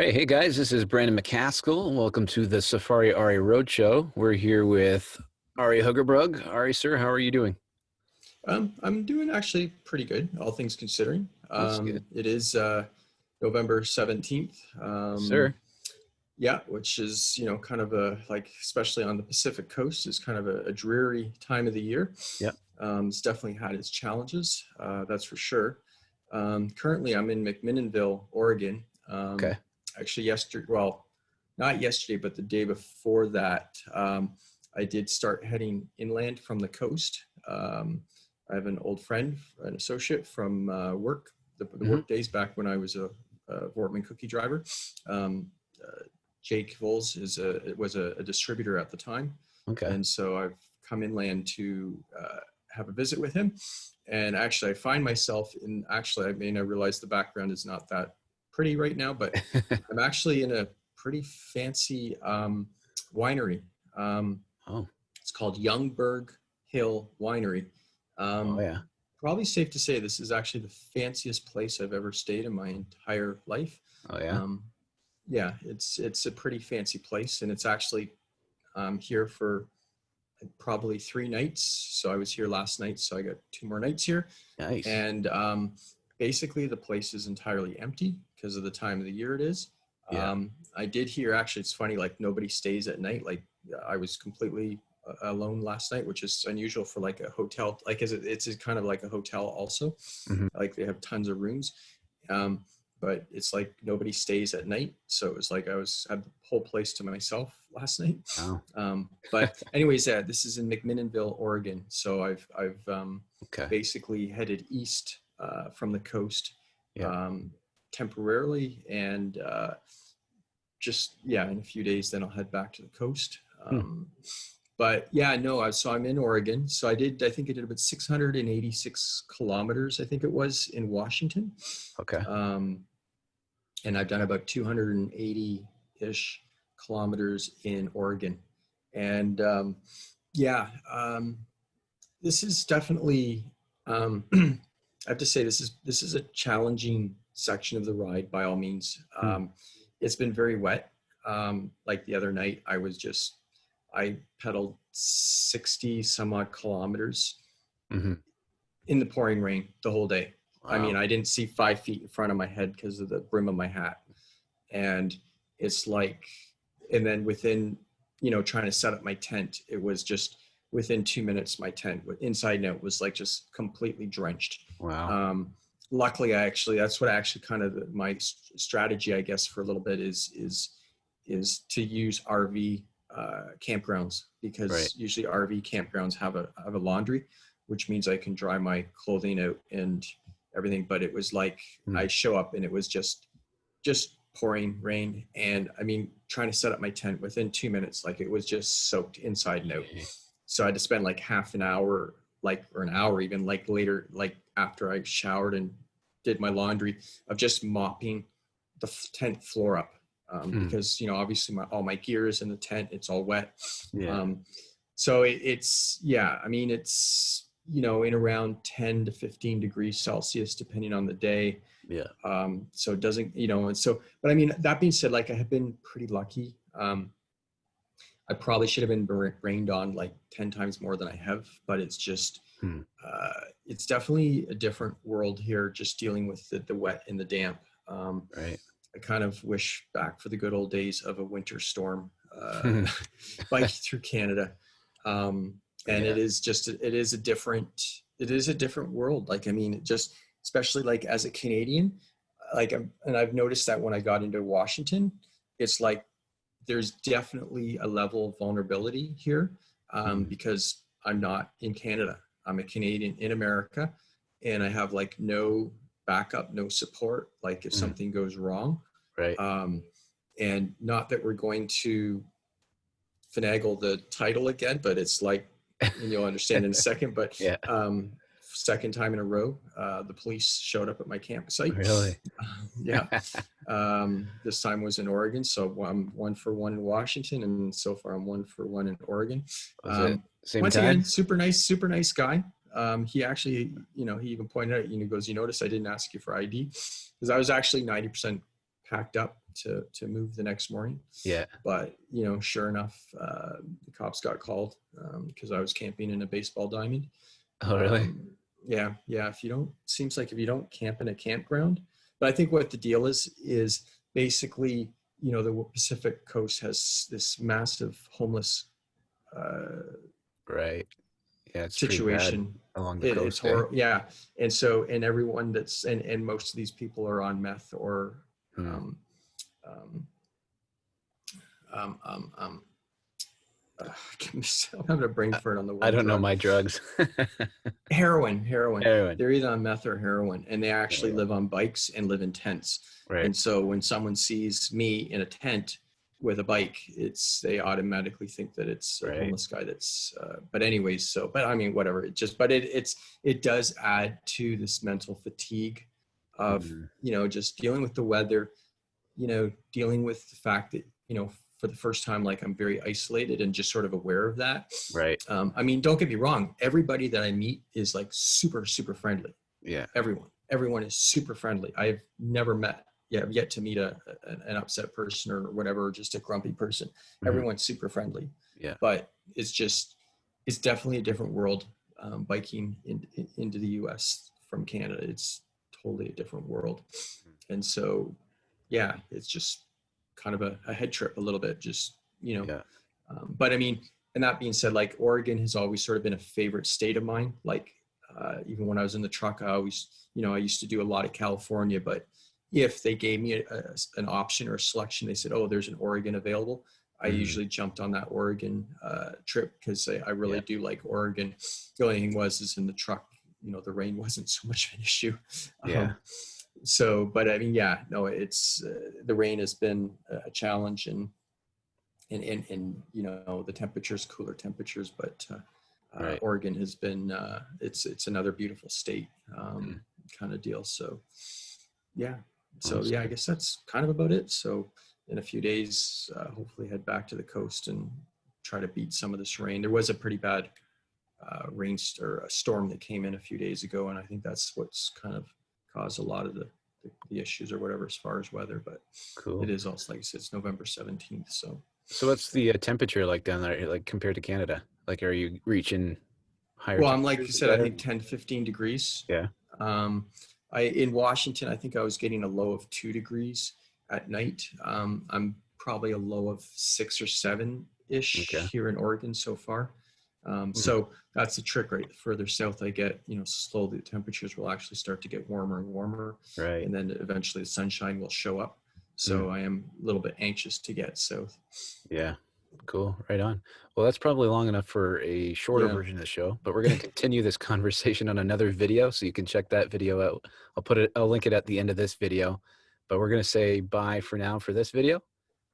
Okay, hey guys, this is Brandon McCaskill. Welcome to the Safari Arie Road Show. We're here with Ari Huggerbrug. Ari, sir, how are you doing? I'm doing actually pretty good, all things considering. That's good. It is November 17th. Yes, sir. Yeah, which is, kind of especially on the Pacific Coast, is kind of a dreary time of the year. Yep. It's definitely had its challenges, that's for sure. Currently, I'm in McMinnville, Oregon. Okay. Actually, not yesterday, but the day before that, I did start heading inland from the coast. I have an old friend, an associate from work, the work days back when I was a Vortman cookie driver. Jake Vols was a distributor at the time. Okay. And so I've come inland to have a visit with him. And actually I find myself I realize the background is not that pretty right now, but I'm actually in a pretty fancy winery. It's called Youngberg Hill Winery. Yeah. Probably safe to say this is actually the fanciest place I've ever stayed in my entire life. Oh, yeah. Yeah, it's a pretty fancy place, and it's actually here for probably 3 nights. So I was here last night, so I got 2 more nights here. Nice. And basically the place is entirely empty because of the time of the year it is. Yeah. I did hear, actually, it's funny, like nobody stays at night. Like I was completely alone last night, which is unusual for like a hotel. Like it's kind of like a hotel also. Like they have tons of rooms. But it's like nobody stays at night. So it was like I had the whole place to myself last night. Wow. But anyways, this is in McMinnville, Oregon. So I've Okay. basically headed east from the coast temporarily, and in a few days, then I'll head back to the coast. But yeah, no, so I'm in Oregon. So I think I did about 686 kilometers, I think it was, in Washington. Okay. And I've done about 280-ish kilometers in Oregon. And this is definitely, I have to say, this is a challenging section of the ride by all means. It's been very wet. Like the other night, I pedaled 60 some odd kilometers in the pouring rain the whole day. Wow. I mean, I didn't see 5 feet in front of my head because of the brim of my hat. And it's like, and then within, trying to set up my tent, it was just within 2 minutes, my tent inside and out was like just completely drenched. Wow. Luckily, that's what kind of my strategy, I guess, for a little bit is to use RV campgrounds, because usually RV campgrounds have a laundry, which means I can dry my clothing out and everything. But it was like I show up and it was just pouring rain, and I mean, trying to set up my tent within 2 minutes, like it was just soaked inside and out. So I had to spend like half an hour, or an hour even, like later, like after I showered and did my laundry, of just mopping the tent floor up. Because, obviously all my gear is in the tent, it's all wet. So it's in around 10 to 15 degrees Celsius, depending on the day. So it doesn't, but I mean, that being said, like I have been pretty lucky. I probably should have been rained on like 10 times more than I have, but it's just, it's definitely a different world here, just dealing with the wet and the damp. I kind of wish back for the good old days of a winter storm, biking through Canada. It is a different world. Like, I mean, just, especially like as a Canadian, and I've noticed that when I got into Washington, it's like, there's definitely a level of vulnerability here, because I'm not in Canada. I'm a Canadian in America, and I have like no backup, no support, like if something goes wrong. And not that we're going to finagle the title again, but it's like, and you'll understand in a second, but second time in a row, the police showed up at my campsite. Really? This time was in Oregon, so I'm 1 for 1 in Washington, and so far I'm 1 for 1 in Oregon. Once again, super nice guy. He actually, he even pointed out, he goes, "You notice I didn't ask you for ID," because I was actually 90% packed up to move the next morning. Yeah. But sure enough, the cops got called because I was camping in a baseball diamond. Oh, really? Yeah. Seems like if you don't camp in a campground, but I think what the deal is basically, the Pacific Coast has this massive homeless Right. Yeah, it's pretty bad situation. along the It's coast, eh? horrible. Yeah. And everyone and most of these people are on meth or, Hmm. um, um, um, um, um, I'm having a brain I, fart on the I one don't know drug. my drugs. Heroin. Heroin. They're either on meth or heroin, and they actually Yeah. live on bikes and live in tents. Right. And so when someone sees me in a tent with a bike, they automatically think that it's a Right. homeless guy. But anyways, but I mean, whatever. It does add to this mental fatigue of, Mm. just dealing with the weather, dealing with the fact that, for the first time, like I'm very isolated and just sort of aware of that. Right. I mean, don't get me wrong. Everybody that I meet is like super, super friendly. Yeah. Everyone is super friendly. I've never met, I've yet to meet an upset person or whatever, or just a grumpy person. Mm-hmm. Everyone's super friendly. Yeah. But it's definitely a different world, biking into the U.S. from Canada. It's totally a different world. And so, yeah, it's just kind of a head trip a little bit, just, Yeah. but I mean, and that being said, like Oregon has always sort of been a favorite state of mine. Like, even when I was in the truck, I always, I used to do a lot of California, but if they gave me an option or a selection, they said, oh, there's an Oregon available. I usually jumped on that Oregon trip because I really Yeah. do like Oregon. The only thing is in the truck, the rain wasn't so much of an issue. Yeah. But I mean, yeah, no, it's the rain has been a challenge, and the temperatures, cooler temperatures, but Right. Oregon has been it's another beautiful state, Mm. kind of deal. So yeah, I Awesome. guess that's kind of about it. So in a few days, hopefully head back to the coast and try to beat some of this rain. There was a pretty bad rain or a storm that came in a few days ago, and I think that's what's kind of caused a lot of the issues or whatever as far as weather. But it Cool. is also, like I said, it's November 17th. So what's the temperature like down there, like compared to Canada? Like, are you reaching higher Well, I'm like you temperatures? Is said, I that it? think 10 to 15 degrees. Yeah. Um, in Washington, I think I was getting a low of 2 degrees at night. I'm probably a low of 6 or 7 ish Okay. here in Oregon so far. Mm. So that's the trick, right? The further south I get, slowly the temperatures will actually start to get warmer and warmer, Right. and then eventually the sunshine will show up. So Mm. I am a little bit anxious to get south. Yeah. Cool. Right on. Well, that's probably long enough for a shorter Yeah. version of the show, but we're going to continue this conversation on another video, so you can check that video out. I'll link it at the end of this video, but we're going to say bye for now for this video.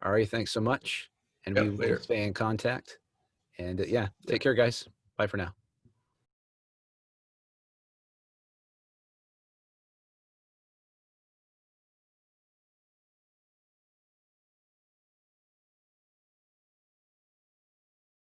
Ari, thanks so much. And we Yep. will Later. stay in contact. And yeah, take Yep. care, guys. Bye for now.